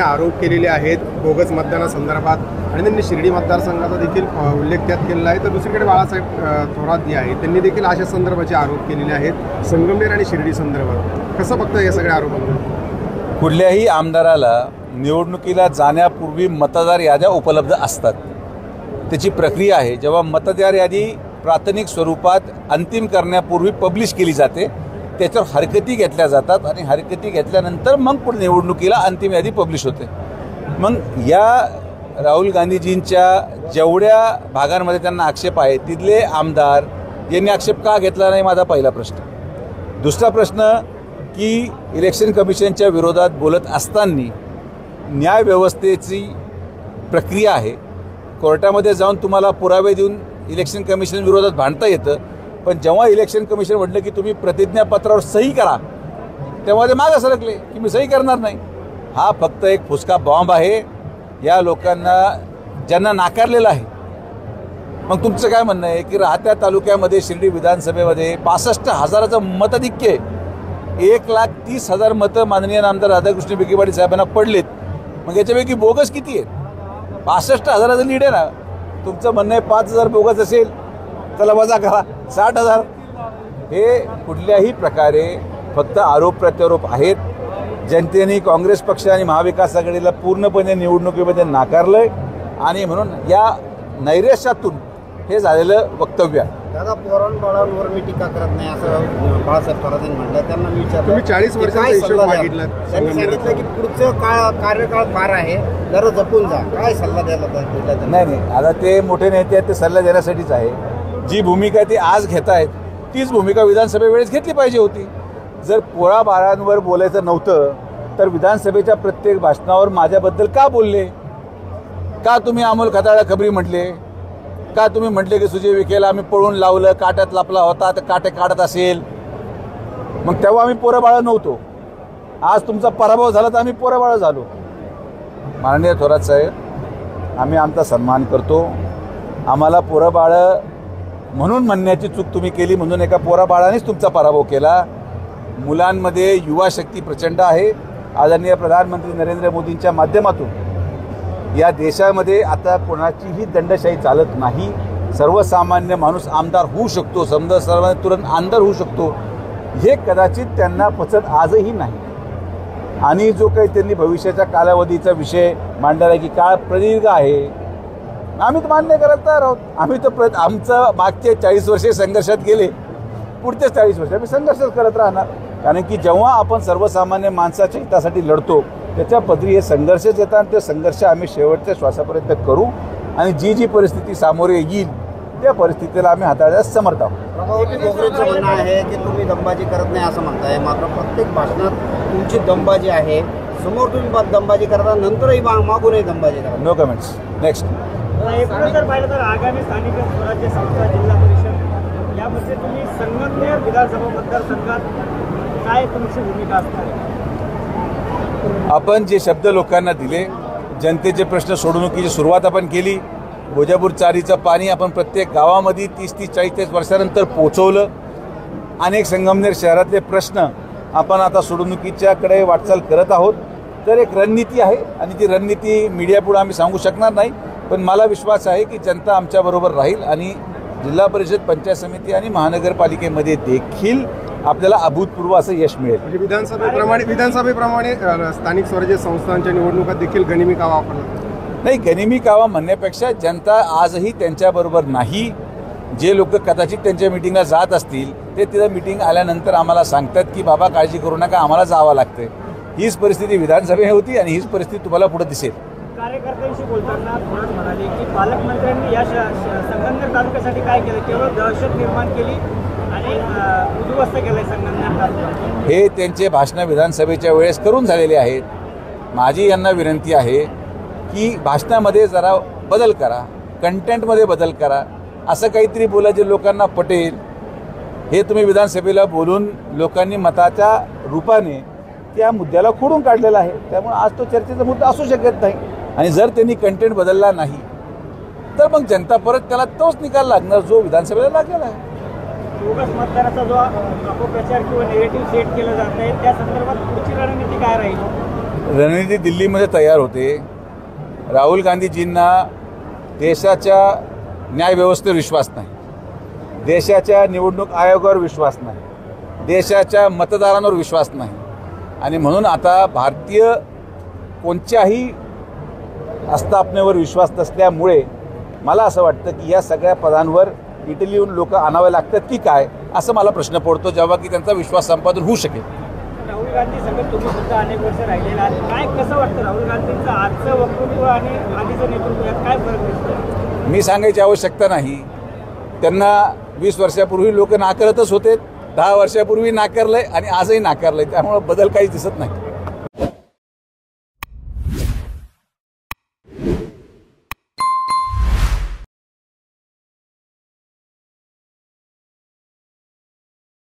आरोप केलेले आहेत बोगस मतदानासंदर्भात आणि त्यांनी शिर्डी मतदारसंघाचा देखील उल्लेख त्यात केलेला आहे। तर दुसरीकडे बाळासाहेब थोरात जे आहे त्यांनी देखील अशा संदर्भाचे आरोप केलेले आहेत संगमनेर आणि शिर्डी संदर्भात। कसं बघता या सगळ्या आरोपांना? कुठल्याही आमदाराला निवडणुकीला जाण्यापूर्वी मतदार याद्या उपलब्ध असतात, त्याची प्रक्रिया आहे। जेव्हा मतदार यादी प्राथमिक स्वरूपात अंतिम करण्यापूर्वी पब्लिश केली जाते, त्याच्यावर हरकती घेतल्या जातात आणि हरकती घेतल्यानंतर मग पुढे निवडणुकीला अंतिम यादी पब्लिश होते। मग या राहुल गांधीजींच्या जेवढ्या भागांमध्ये त्यांना आक्षेप आहे तिथले आमदार यांनी आक्षेप का घेतला नाही, माझा पहिला प्रश्न। दुसरा प्रश्न की इलेक्शन कमिशनच्या विरोधात बोलत असताना न्यायव्यवस्थेची प्रक्रिया आहे, कोर्टामध्ये जाऊन तुम्हाला पुरावे देऊन इलेक्शन कमिशन विरोधात भांडता येतं, पण जेव्हा इलेक्शन कमिशन म्हटलं की तुम्ही प्रतिज्ञापत्रावर सही करा तेव्हा ते मागे सरकले की मी सही करणार नाही। हा फक्त एक फुसका बॉम्ब आहे या लोकांना ज्यांना नाकारलेला आहे। मग तुमचं काय म्हणणं आहे की राहत्या तालुक्यामध्ये शिर्डी विधानसभेमध्ये 65,000चं मताधिक्य आहे, 1,30,000 मतं माननीय आमदार राधाकृष्ण विखे साहेबांना पडलेत, मग याच्यापैकी बोगस किती आहेत? 65,000चं लीड आहे ना। तुमचं म्हणणं आहे 5,000 बोगस असेल, चला वजा करा 60,000। हे कुठल्याही प्रकारे फक्त आरोप प्रत्यारोप आहेत। जनतेने काँग्रेस पक्ष आणि महाविकास आघाडीला पूर्णपणे निवडणुकीमध्ये नाकारलंय आणि म्हणून या नैराश्यातून हे झालेलं वक्तव्य आहे। दादा पोरांबाळांवर मी टीका करत नाही असं बाळासाहेब थोरात म्हटलं। त्यांना मी विचारलं, तुम्ही 40 वर्षाचा हिशोब मागितला, त्यांनी सांगितलं की पुढचं कार्यकाळ फार आहे, जरा जपून जा। काय सल्ला द्यायला पाहिजे? नाही, आता ते मोठे नेते आहेत, ते सल्ला देण्यासाठीच आहे। जी भूमिका ते आज घेत आहेत तीच भूमिका विधानसभेवेळेस घेतली पाहिजे होती। जर पोराबाळांवर बोलायचं नव्हतं तर विधानसभेच्या प्रत्येक भाषणावर माझ्याबद्दल का बोलले? का तुम्ही अमोल खताळा खबरी म्हटले? का तुम्ही म्हटले की सुजय विखेला आम्ही पळून लावलं, काट्यात लपला होता तर काटे काढत असेल? मग तेव्हा आम्ही पोराबाळा नव्हतो, आज तुमचा पराभव झाला तर आम्ही पोराबाळा झालो। माननीय थोरात साहेब, आम्ही आमचा सन्मान करतो। आम्हाला पोराबाळं म्हणून म्हणण्याची चूक तुम्ही केली, म्हणून एका पोराबाळानेच तुमचा पराभव केला। मुलांमध्ये युवा शक्ती प्रचंड आहे। आदरणीय प्रधानमंत्री नरेंद्र मोदींच्या माध्यमातून या देशामध्ये आता कोणाचीही दंडशाही चालत नाही। सर्वसामान्य माणूस आमदार होऊ शकतो, समजा सर्वांना तुरंत आमदार होऊ शकतो, हे कदाचित त्यांना पचत आजही नाही। आणि जो काही त्यांनी भविष्याच्या कालावधीचा विषय मांडला की काळ प्रदीर्घ आहे, आम्ही तर मान्य करत तयार आहोत। आम्ही तर आमचं मागचे 40 वर्षे संघर्षात गेले, पुढचे 40 वर्ष आम्ही संघर्षच करत राहणार। कारण की जेव्हा आपण सर्वसामान्य माणसाच्या हितासाठी लढतो त्याच्या पदरी हे संघर्षच येतात, ते संघर्ष आम्ही शेवटच्या श्वासापर्यंत करू आणि जी जी परिस्थिती सामोरे येईल त्या परिस्थितीला आम्ही हाताळण्यास समर्थ आहोत। प्रभावती बोगरेचं म्हणणं आहे की तुम्ही दमबाजी करत नाही असं म्हणताय, मात्र प्रत्येक भाषणात तुमची दमबाजी आहे। समोर तुम्ही दमबाजी करता, नंतरही मागूनही दमबाजी करा। No comments. नेक्स्ट। एकूण जर पाहिलं तर आगामी स्थानिक स्वराज्य संस्था जिल्हा परिषद यामध्ये तुम्ही संगमनेर विधानसभा मतदारसंघात काय तुमची भूमिका असणार आहे? आपण जे शब्द लोकांना दिले, जनतेचे प्रश्न सोडवणुकीची सुरुवात आपण केली। भोजापूर चारीचं पाणी आपण प्रत्येक गावामध्ये 30-40 वर्षानंतर पोहोचवलं। अनेक संगमनेर शहरातले प्रश्न आपण आता सोडवणुकीच्याकडे वाटचाल करत आहोत। तर एक रणनीती आहे आणि ती रणनीती मीडियापुढे आम्ही सांगू शकणार नाही, पण मला विश्वास आहे की जनता आमच्याबरोबर राहील आणि जिल्हा परिषद, पंचायत समिती आणि महानगरपालिकेमध्ये देखील आपल्याला अभूतपूर्व असं यश मिळेल। म्हणजे विधानसभेप्रमाणे स्थानिक स्वराज्य संस्थांच्या निवडणुकात देखील गनिमी कावा वापरला नाही। गनिमी कावा म्हणण्यापेक्षा जनता आजही त्यांच्याबरोबर नाही। जे लोक कदाचित त्यांच्या मिटिंगला जात असतील ते तिथं मिटिंग आल्यानंतर आम्हाला सांगतात की बाबा काळजी करू नका, आम्हाला जावं लागतं। हीच परिस्थिती विधानसभेत होती आणि हीच परिस्थिती तुम्हाला पुढे दिसेल। कार्यकर्त्यांशी बोलताना थोरात म्हणाले की पालकमंत्र्यांनी या संगमनेर तालुक्यासाठी काय केलं? केवळ दहशत निर्माण केली आणि उद्ध्वस्त केलंय संगमनेर तालुका। हे त्यांचे भाषणं विधानसभेच्या वेळेस करून झालेले आहेत। माझी यांना विनंती आहे की भाषणामध्ये जरा बदल करा, कंटेंटमध्ये बदल करा, असं काहीतरी बोला जे लोकांना पटेल। हे तुम्ही विधानसभेला बोलून लोकांनी मताच्या रूपाने त्या मुद्द्याला खोडून काढलेला आहे, त्यामुळे आज तो चर्चेचा मुद्दा असू शकत नाही। आणि जर त्यांनी कंटेंट बदलला नाही तर मग जनता परत त्याला तोच निकाल लागणार जो विधानसभेला लागलेला आहे। बोगस मतदाराचा जो अपप्रचार किंवा नेगेटिव्ह सेट केलं जात आहे त्या संदर्भात पुढची रणनीती काय राहील? रणनीती दिल्लीमध्ये तयार होते. राहुल गांधीजींना देशाच्या न्यायव्यवस्थेवर विश्वास नाही, देशाच्या निवडणूक आयोगावर विश्वास नाही, देशाच्या मतदारांवर विश्वास नाही आणि म्हणून आता भारतीय कोणत्याही आस्थापनेवर विश्वास नसल्यामुळे मला असं वाटतं की या सगळ्या पदांवर इटलीहून लोक आणावे लागतात की काय, असं मला प्रश्न पडतो जेव्हा की त्यांचा विश्वास संपादन होऊ शकेल. राहुल गांधी सगळं तुम्ही सुद्धा अनेक वर्ष राहिलेला आहात. काय कसं वाटतं राहुल गांधींचं आजचं वक्तव्य आणि आधीचं नेतृत्व यात काय फरक दिसतो? मी सांगायची आवश्यकता नाही. त्यांना 20 वर्षापूर्वी लोक नाकारतच होते, 10 वर्षापूर्वी नाकारलंय आणि आजही नाकारलंय, त्यामुळे बदल काहीच दिसत नाही.